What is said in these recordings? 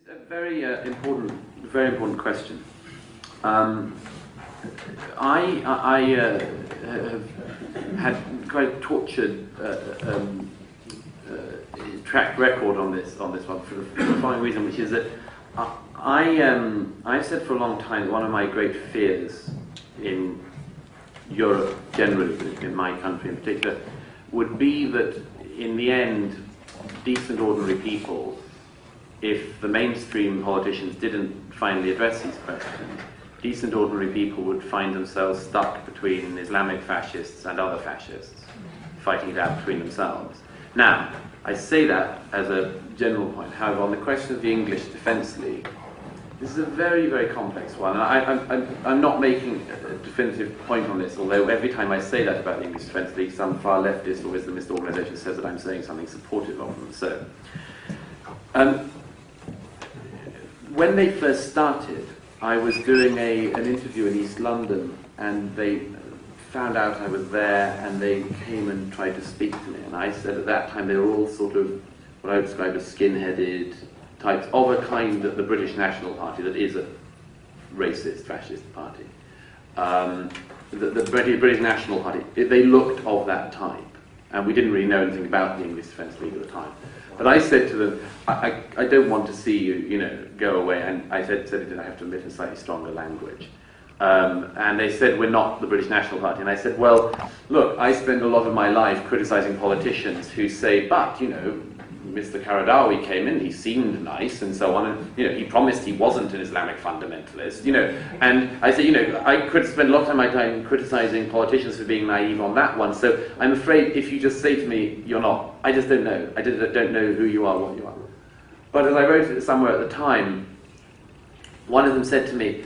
a very important question. I have had quite a tortured track record on this one for the following reason, which is that I've said for a long time that one of my great fears in Europe generally, but in my country in particular, would be that in the end, decent ordinary people, if the mainstream politicians didn't finally address these questions, decent ordinary people would find themselves stuck between Islamic fascists and other fascists, fighting it out between themselves. Now, I say that as a general point. However, on the question of the English Defence League, this is a very, very complex one. I'm not making a definitive point on this, although every time I say that about the English Defence League, some far leftist or Islamist organisation says that I'm saying something supportive of them. So, when they first started, I was doing an interview in East London, and they found out I was there, and they came and tried to speak to me. And I said at that time they were all sort of what I would describe as skin-headed types of a kind that the British National Party, that is a racist, fascist party. The British National Party, they looked of that type, and we didn't really know anything about the English Defence League at the time. But I said to them, I don't want to see you, go away. And I said I have to admit in slightly stronger language. And they said, we're not the British National Party. And I said, well, look, I spend a lot of my life criticising politicians who say, but, Mr. Qaradawi came in, he seemed nice and so on, and he promised he wasn't an Islamic fundamentalist, and I say, I could spend a lot of my time criticising politicians for being naive on that one, so I'm afraid if you just say to me, you're not, I just don't know, I don't know who you are, what you are. But as I wrote it somewhere at the time, one of them said to me,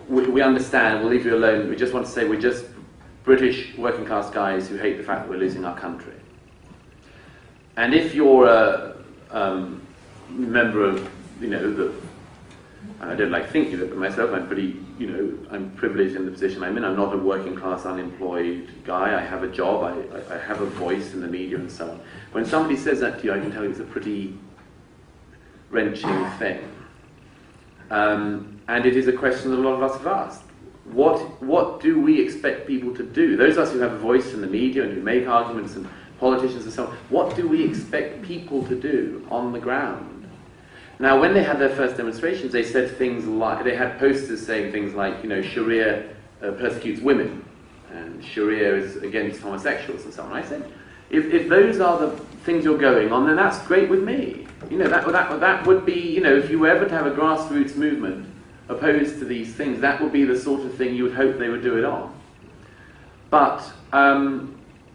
we understand, we'll leave you alone, we just want to say we're just British working class guys who hate the fact that we're losing our country. And if you're a member of, I don't like thinking of it myself, I'm pretty, I'm privileged in the position I'm in. I'm not a working class unemployed guy. I have a job, I have a voice in the media and so on. When somebody says that to you, I can tell you it's a pretty wrenching thing. And it is a question that a lot of us have asked. What do we expect people to do? Those of us who have a voice in the media and who make arguments and politicians and so on, what do we expect people to do on the ground? Now, when they had their first demonstrations, they said things like, they had posters saying things like, Sharia persecutes women, and Sharia is against homosexuals and so on. I said, if those are the things you're going on, then that's great with me. That would be, if you were ever to have a grassroots movement opposed to these things, that would be the sort of thing you would hope they would do it on. But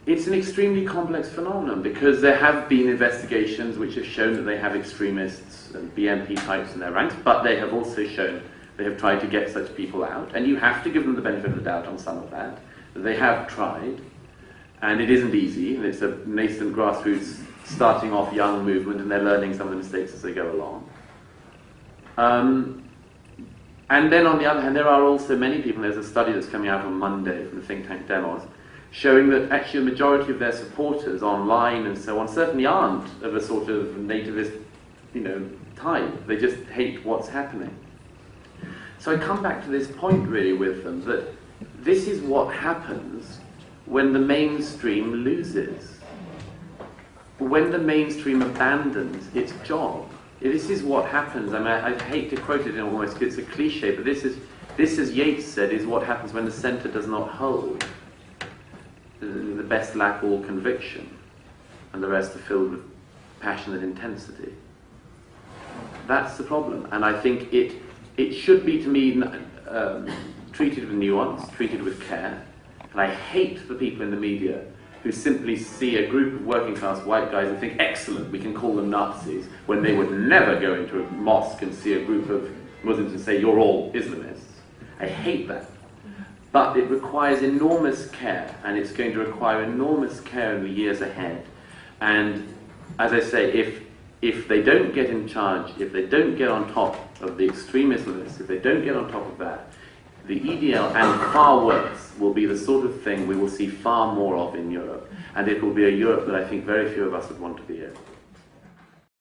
it's an extremely complex phenomenon, because there have been investigations which have shown that they have extremists and BNP types in their ranks, but they have also shown they have tried to get such people out, and you have to give them the benefit of the doubt on some of that. They have tried, and it isn't easy, and it's a nascent grassroots starting off young movement, and they're learning some of the mistakes as they go along. And then on the other hand, there are also many people, there's a study that's coming out on Monday from the think tank Demos, showing that actually a majority of their supporters online and so on certainly aren't of a sort of nativist, type. They just hate what's happening. So I come back to this point really with them, that this is what happens when the mainstream loses. When the mainstream abandons its job. This is what happens. I mean, I hate to quote it in almost, it's a cliche, but this, as Yeats said, is what happens when the centre does not hold. The best lack all conviction, and the rest are filled with passionate intensity. That's the problem, and I think it should be, to me, treated with nuance, treated with care, and I hate the people in the media who simply see a group of working class white guys and think, excellent, we can call them Nazis, when they would never go into a mosque and see a group of Muslims and say, you're all Islamists. I hate that. But it requires enormous care, and it's going to require enormous care in the years ahead. And as I say, if they don't get in charge, if they don't get on top of the extreme Islamists, if they don't get on top of that, the EDL, and far worse, will be the sort of thing we will see far more of in Europe. And it will be a Europe that I think very few of us would want to be in.